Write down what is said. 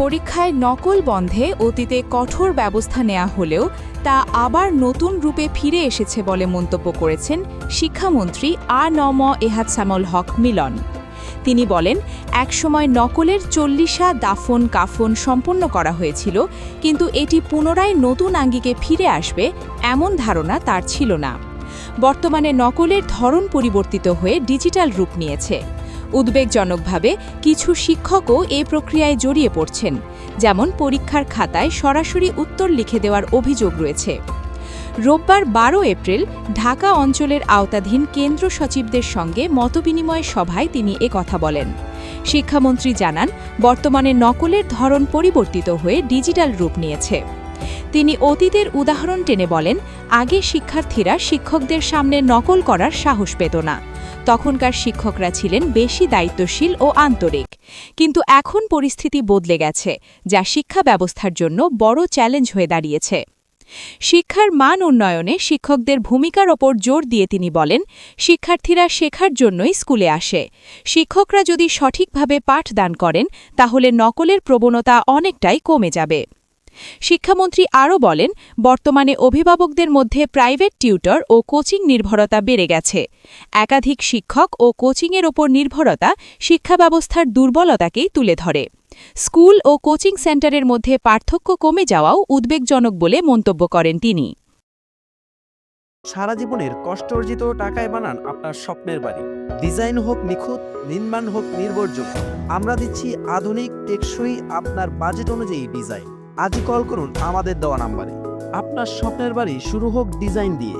পরীক্ষায় নকল বন্ধে অতীতে কঠোর ব্যবস্থা নেওয়া হলেও তা আবার নতুন রূপে ফিরে এসেছে বলে মন্তব্য করেছেন শিক্ষামন্ত্রী আ.ন.ম এহাতশামুল হক মিলন। তিনি বলেন, একসময় নকলের ৪০ দাফন কাফন সম্পন্ন করা হয়েছিল, কিন্তু এটি পুনরায় নতুন আঙ্গিকে ফিরে আসবে এমন ধারণা তার ছিল না। বর্তমানে নকলের ধরন পরিবর্তিত হয়ে ডিজিটাল রূপ নিয়েছে। উদ্বেগজনকভাবে কিছু শিক্ষকও এ প্রক্রিয়ায় জড়িয়ে পড়ছেন, যেমন পরীক্ষার খাতায় সরাসরি উত্তর লিখে দেওয়ার অভিযোগ রয়েছে। রোববার ১২ এপ্রিল ঢাকা অঞ্চলের আওতাধীন কেন্দ্র সচিবদের সঙ্গে মতবিনিময় সভায় তিনি কথা বলেন। শিক্ষামন্ত্রী জানান, বর্তমানে নকলের ধরন পরিবর্তিত হয়ে ডিজিটাল রূপ নিয়েছে। তিনি অতীতের উদাহরণ টেনে বলেন, আগে শিক্ষার্থীরা শিক্ষকদের সামনে নকল করার সাহস পেত না। তখনকার শিক্ষকরা ছিলেন বেশি দায়িত্বশীল ও আন্তরিক। কিন্তু এখন পরিস্থিতি বদলে গেছে, যা শিক্ষা ব্যবস্থার জন্য বড় চ্যালেঞ্জ হয়ে দাঁড়িয়েছে। শিক্ষার মান উন্নয়নে শিক্ষকদের ভূমিকার ওপর জোর দিয়ে তিনি বলেন, শিক্ষার্থীরা শেখার জন্যই স্কুলে আসে। শিক্ষকরা যদি সঠিকভাবে পাঠদান করেন, তাহলে নকলের প্রবণতা অনেকটাই কমে যাবে। শিক্ষামন্ত্রী আরও বলেন, বর্তমানে অভিভাবকদের মধ্যে প্রাইভেট টিউটর ও কোচিং নির্ভরতা বেড়ে গেছে। একাধিক শিক্ষক ও কোচিংয়ের ওপর নির্ভরতা শিক্ষা ব্যবস্থার দুর্বলতাকেই তুলে ধরে। স্কুল ও কোচিং সেন্টারের মধ্যে পার্থক্য কমে যাওয়াও উদ্বেগজনক বলে মন্তব্য করেন তিনি। সারা জীবনের কষ্ট অর্জিত টাকায় বানান আপনার স্বপ্নের বাড়ি। ডিজাইন হোক নিখুঁত, নির্মাণ হোক নির্ভরযোগ্য, আমরা দিচ্ছি আধুনিক, টেকসই, আপনার বাজেট অনুযায়ী ডিজাইন। আজই কল করুন আমাদের দেওয়া নাম্বারে। আপনার স্বপ্নের বাড়ি শুরু হোক ডিজাইন দিয়ে।